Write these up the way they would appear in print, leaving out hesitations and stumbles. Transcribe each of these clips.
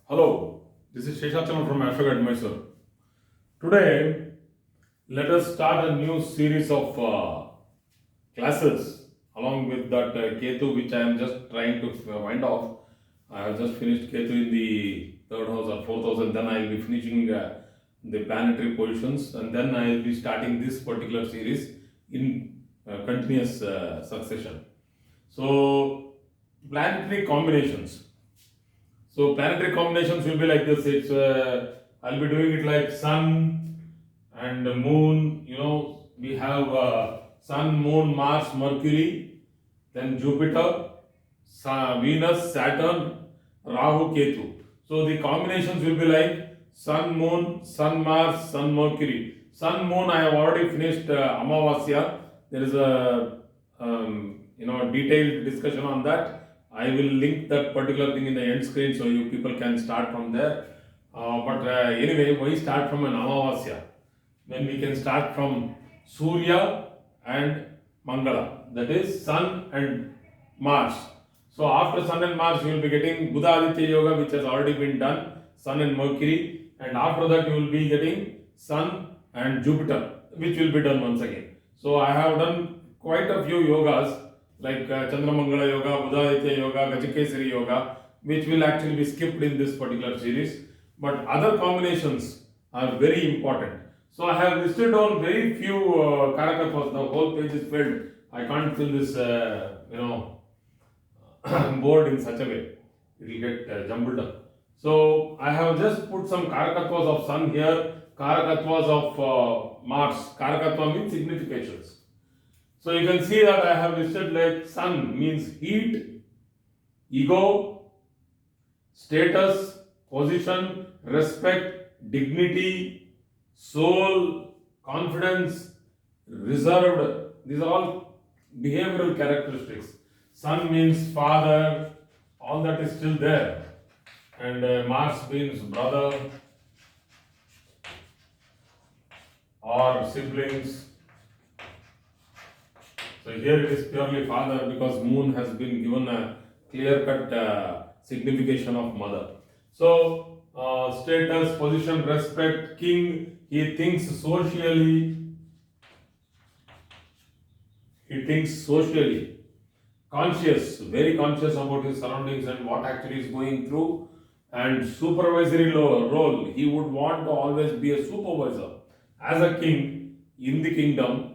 Hello, this is Sheshachan from Ashok Advisor. Today, let us start a new series of classes along with that Ketu, which I am just trying to wind off. I have just finished Ketu in the third house or fourth house, and then I will be finishing the planetary positions, and then I will be starting this particular series in continuous succession. So, planetary combinations. So planetary combinations will be like this. I'll be doing it like Sun and Moon. We have Sun, Moon, Mars, Mercury, then Jupiter, Venus, Saturn, Rahu, Ketu. So the combinations will be like Sun, Moon, Sun, Mars, Sun, Mercury. Sun, Moon. I have already finished Amavasya. There is a detailed discussion on that. I will link that particular thing in the end screen so you people can start from there. But anyway, why start from an Amavasya? When we can start from Surya and Mangala, that is Sun and Mars. So after Sun and Mars, you will be getting Buddha Aditya Yoga, which has already been done, Sun and Mercury, and after that you will be getting Sun and Jupiter, which will be done once again. So I have done quite a few yogas like Chandramangala Yoga, Buddha Yoga, Gajikesari Yoga, which will actually be skipped in this particular series. But other combinations are very important. So I have listed down very few Karakatvas. The whole page is filled. I can't fill this, board in such a way. It will get jumbled up. So I have just put some Karakatvas of Sun here, Karakatvas of Mars. Karakatva means significations. So you can see that I have listed like Sun means heat, ego, status, position, respect, dignity, soul, confidence, reserved. These are all behavioral characteristics. Sun means father, all that is still there. And Mars means brother or siblings. So here it is purely father because moon has been given a clear-cut signification of mother. So status, position, respect, king, he thinks socially, conscious, very conscious about his surroundings and what actually is going through, and supervisory role, he would want to always be a supervisor. As a king in the kingdom,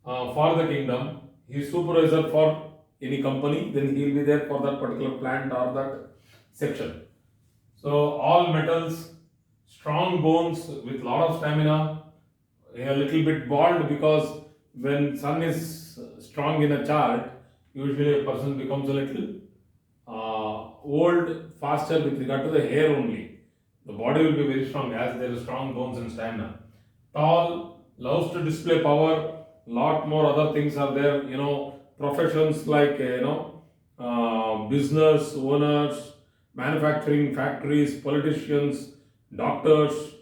for the kingdom, he is supervisor for any company, then he will be there for that particular plant or that section. So all metals, strong bones with lot of stamina, a little bit bald because when sun is strong in a chart, usually a person becomes a little old faster with regard to the hair only. The body will be very strong as there is strong bones and stamina. Tall, loves to display power. Lot more other things are there, professions like business owners, manufacturing factories, politicians, doctors,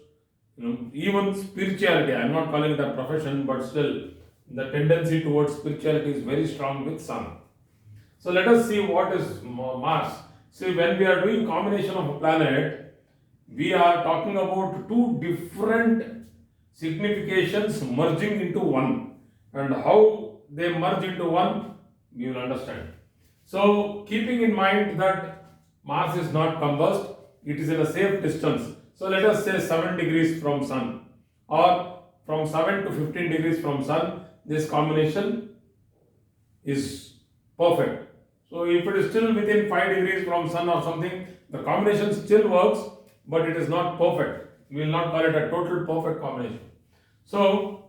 even spirituality. I'm not calling it a profession, but still the tendency towards spirituality is very strong with sun. So let us see what is Mars. See, when we are doing combination of a planet, we are talking about two different significations merging into one. And how they merge into one, you will understand. So, keeping in mind that Mars is not combust, it is in a safe distance. So, let us say 7 degrees from Sun, or from 7 to 15 degrees from Sun, this combination is perfect. So, if it is still within 5 degrees from Sun or something, the combination still works, but it is not perfect. We will not call it a total perfect combination. So,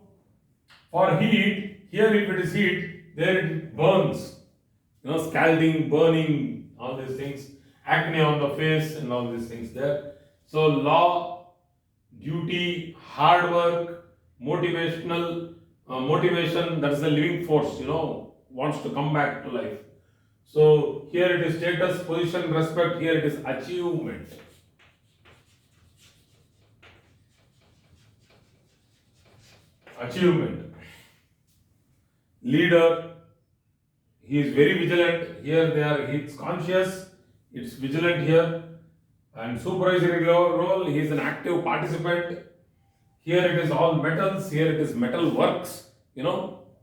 for heat, here if it is heat, there it burns. Scalding, burning, all these things. Acne on the face and all these things there. So law, duty, hard work, motivation, that is the living force, wants to come back to life. So here it is status, position, respect, here it is achievement. Leader, he is very vigilant. Here it's conscious, it's vigilant here. And supervisory role, he is an active participant. Here it is all metals, here it is metal works,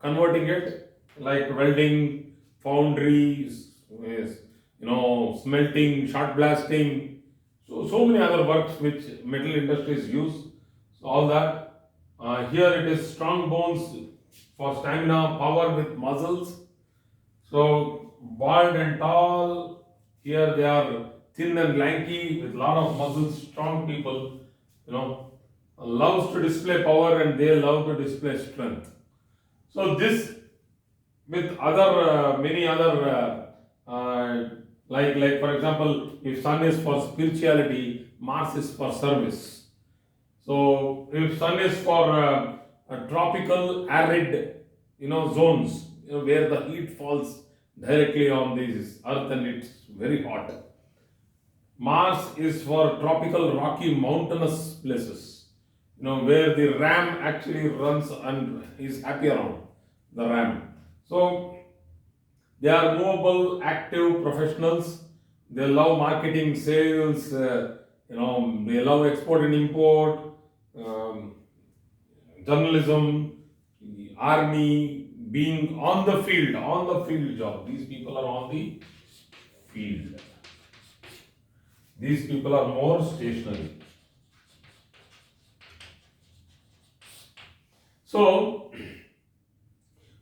converting it like welding, foundries, yes, smelting, shot blasting. So many other works which metal industries use. So all that. Here it is strong bones for stamina, power with muscles. So bald and tall, here they are thin and lanky with lot of muscles, strong people, you know, loves to display power and they love to display strength. So this with other many other like for example, if Sun is for spirituality, Mars is for service. So if Sun is for tropical arid, zones, where the heat falls directly on this Earth and it's very hot. Mars is for tropical rocky mountainous places, where the ram actually runs and is happy around the ram. So they are movable, active professionals. They love marketing, sales. They love export and import, um, journalism, army, being on the field job. These people are on the field. These people are more stationary. So,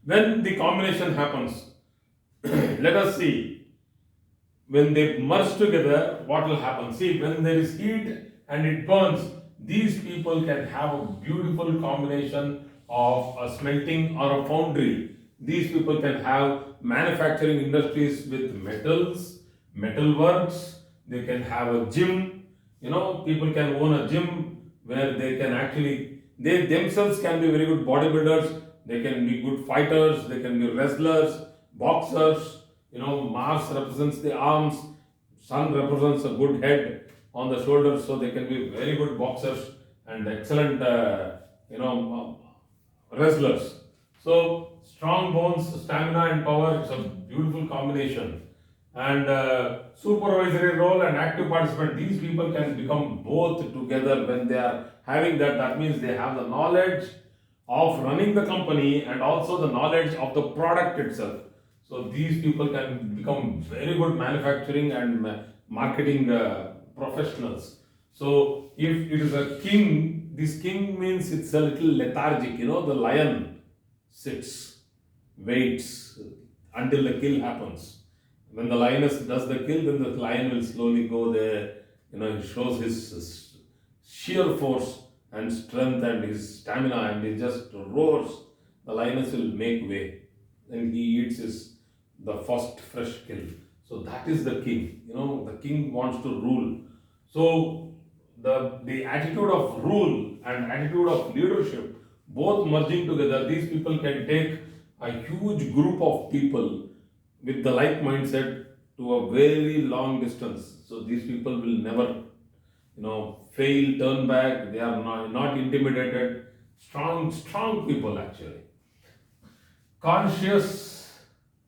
when the combination happens, let us see, when they merge together, what will happen? See, when there is heat and it burns, these people can have a beautiful combination of a smelting or a foundry. These people can have manufacturing industries with metals, metalworks. They can have a gym. People can own a gym where they can actually, they themselves can be very good bodybuilders. They can be good fighters. They can be wrestlers, boxers. Mars represents the arms. Sun represents a good head on the shoulders, so they can be very good boxers and excellent, wrestlers. So strong bones, stamina, and power. It's a beautiful combination. And supervisory role and active participant. These people can become both together when they are having that. That means they have the knowledge of running the company and also the knowledge of the product itself. So these people can become very good manufacturing and marketing professionals. So if it is a king, this king means it's a little lethargic. The lion sits, waits until the kill happens. When the lioness does the kill, then the lion will slowly go there. He shows his sheer force and strength and his stamina, and he just roars. The lioness will make way, and he eats the first fresh kill. So that is the king. The king wants to rule. So the attitude of rule and attitude of leadership, both merging together, these people can take a huge group of people with the like mindset to a very long distance. So these people will never, fail, turn back. They are not intimidated. Strong people actually. Conscious,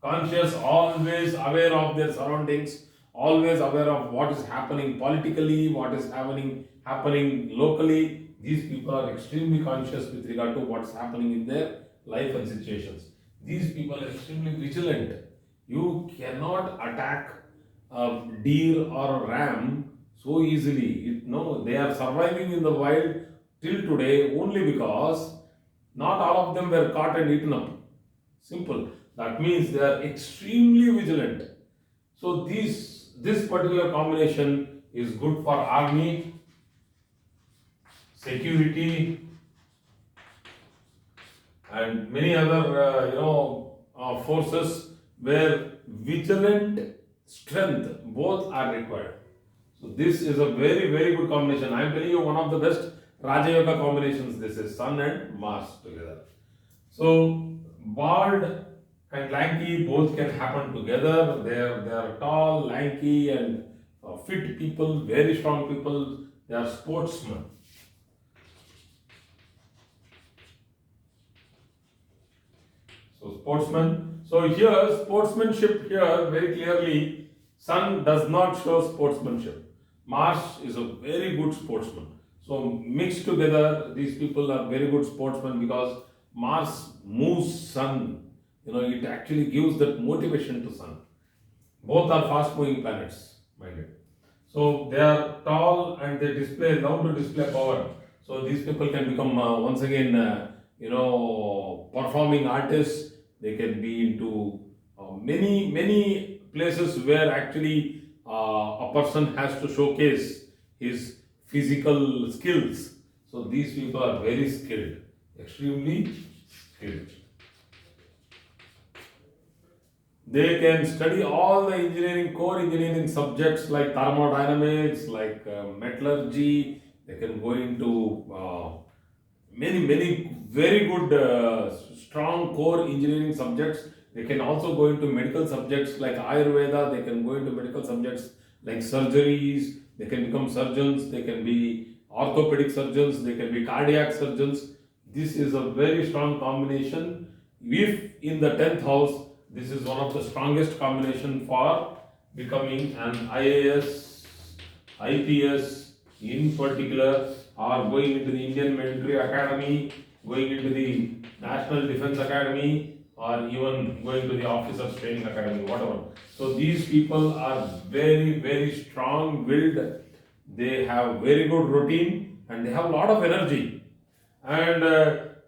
always aware of their surroundings, always aware of what is happening politically, what is happening locally. These people are extremely conscious with regard to what's happening in their life and situations. These people are extremely vigilant. You cannot attack a deer or a ram so easily. No, they are surviving in the wild till today only because not all of them were caught and eaten up. Simple. That means they are extremely vigilant. So this particular combination is good for army, security, and many other forces where vigilant strength both are required. So this is a very good combination. I am telling you, one of the best Raja Yoga combinations. This is Sun and Mars together. So bald and lanky both can happen together. They are tall, lanky, and fit people, very strong people. They are sportsmen. So sportsman. So here sportsmanship here very clearly. Sun does not show sportsmanship. Mars is a very good sportsman. So mixed together, these people are very good sportsmen because Mars moves Sun. It actually gives that motivation to Sun. Both are fast moving planets, mind it. So they are tall and they love to display power. So these people can become once again, performing artists. They can be into many places where actually a person has to showcase his physical skills. So these people are very skilled, extremely skilled. They can study all the core engineering subjects like thermodynamics, like metallurgy. They can go into many very good, strong core engineering subjects. They can also go into medical subjects like Ayurveda. They can go into medical subjects like surgeries. They can become surgeons. They can be orthopedic surgeons. They can be cardiac surgeons. This is a very strong combination. If in the 10th house, this is one of the strongest combination for becoming an IAS, IPS in particular, or going into the Indian Military Academy, going into the National Defense Academy, or even going to the Officers Training Academy, whatever. So these people are very strong willed. They have very good routine and they have a lot of energy. And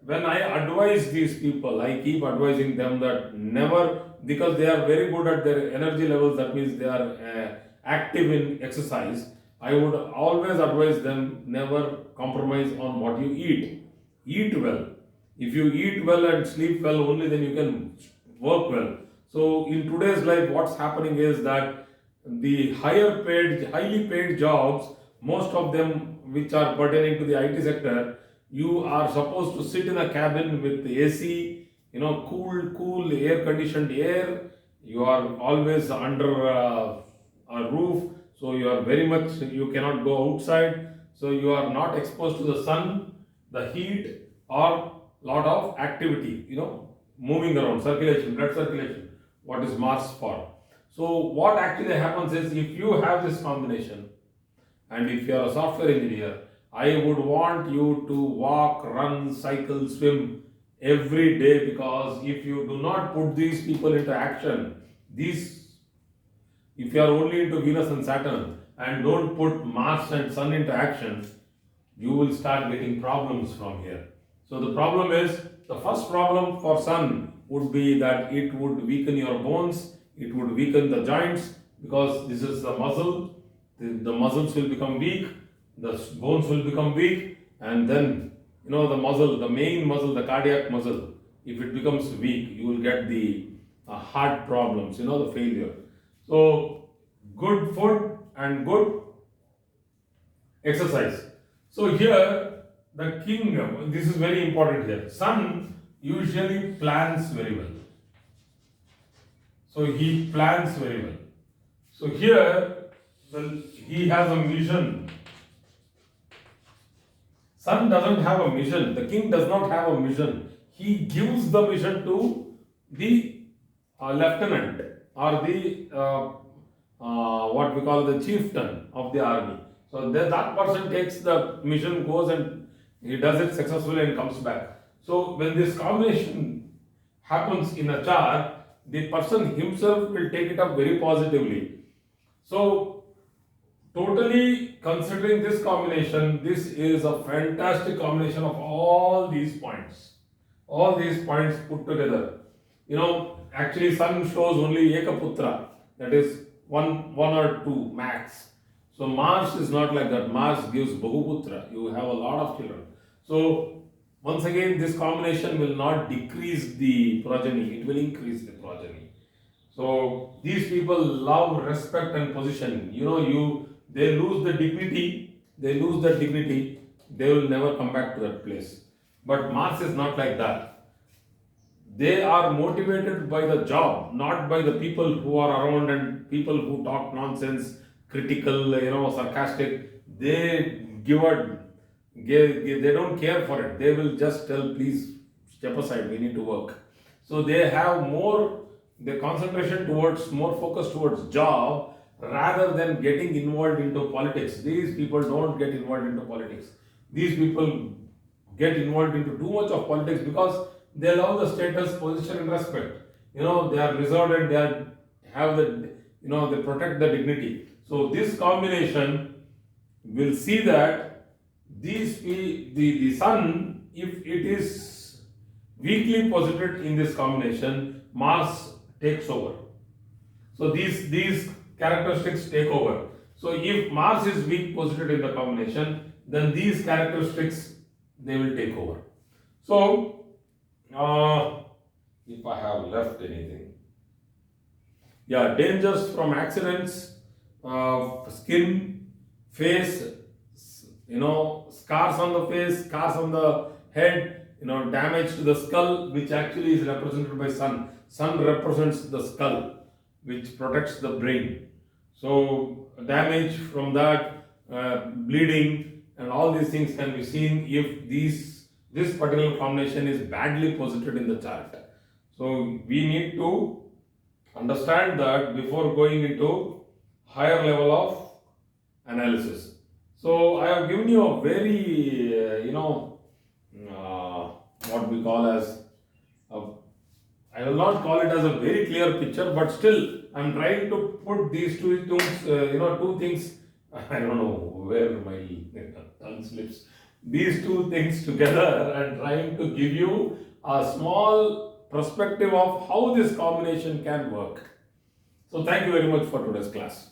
when I advise these people, I keep advising them that never, because they are very good at their energy levels, that means they are active in exercise. I would always advise them never compromise on what you eat. Eat well. If you eat well and sleep well, only then you can work well. So in today's life, what's happening is that the highly paid jobs, most of them which are pertaining to the IT sector, you are supposed to sit in a cabin with AC, cool, air conditioned air. You are always under a roof, so you cannot go outside. So you are not exposed to the sun, the heat, or lot of activity, moving around, circulation, blood circulation. What is Mars for? So what actually happens is, if you have this combination, and if you are a software engineer, I would want you to walk, run, cycle, swim every day, because if you do not put these people into action, if you are only into Venus and Saturn and don't put Mars and Sun into action, you will start getting problems from here. So the problem is, the first problem for Sun would be that it would weaken your bones, it would weaken the joints, because this is the muscle. The muscles will become weak, the bones will become weak, and then the muscle, the main muscle, the cardiac muscle, if it becomes weak, you will get the heart problems, the failure. So good food and good exercise. So here the king, this is very important here. Sun usually plans very well. So he plans very well. So here he has a mission. Sun doesn't have a mission. The king does not have a mission. He gives the mission to the lieutenant, or the what we call the chieftain of the army. So that person takes the mission, goes and he does it successfully and comes back. So when this combination happens in a chart, the person himself will take it up very positively. So totally considering this combination, this is a fantastic combination of all these points. All these points put together. Actually Sun shows only Ekaputra, that is one or two max. So Mars is not like that. Mars gives Bahuputra. You have a lot of children. So once again, this combination will not decrease the progeny, it will increase the progeny. So these people love respect and position. They lose the dignity, they will never come back to that place. But Mars is not like that. They are motivated by the job, not by the people who are around and people who talk nonsense, critical, sarcastic. They they don't care for it. They will just tell, please step aside, we need to work. So they have more, the concentration towards, more focus towards job rather than getting involved into politics. These people don't get involved into politics. These people get involved into too much of politics because they love the status, position, and respect. They are reserved and have the, they protect the dignity. So this combination will see that the sun, if it is weakly posited in this combination, Mars takes over. So these characteristics take over. So if Mars is weak posited in the combination, then these characteristics, they will take over. So if I have left anything, yeah, dangers from accidents, skin, face, scars on the face, scars on the head, damage to the skull, which actually is represented by sun. Sun represents the skull, which protects the brain. So damage from that, bleeding, and all these things can be seen if this particular combination is badly posited in the chart. So we need to understand that before going into higher level of analysis. So I have given you a very, what we call as, I will not call it as a very clear picture, but still I am trying to put these two things, I don't know where my tongue slips, these two things together and trying to give you a small perspective of how this combination can work. So thank you very much for today's class.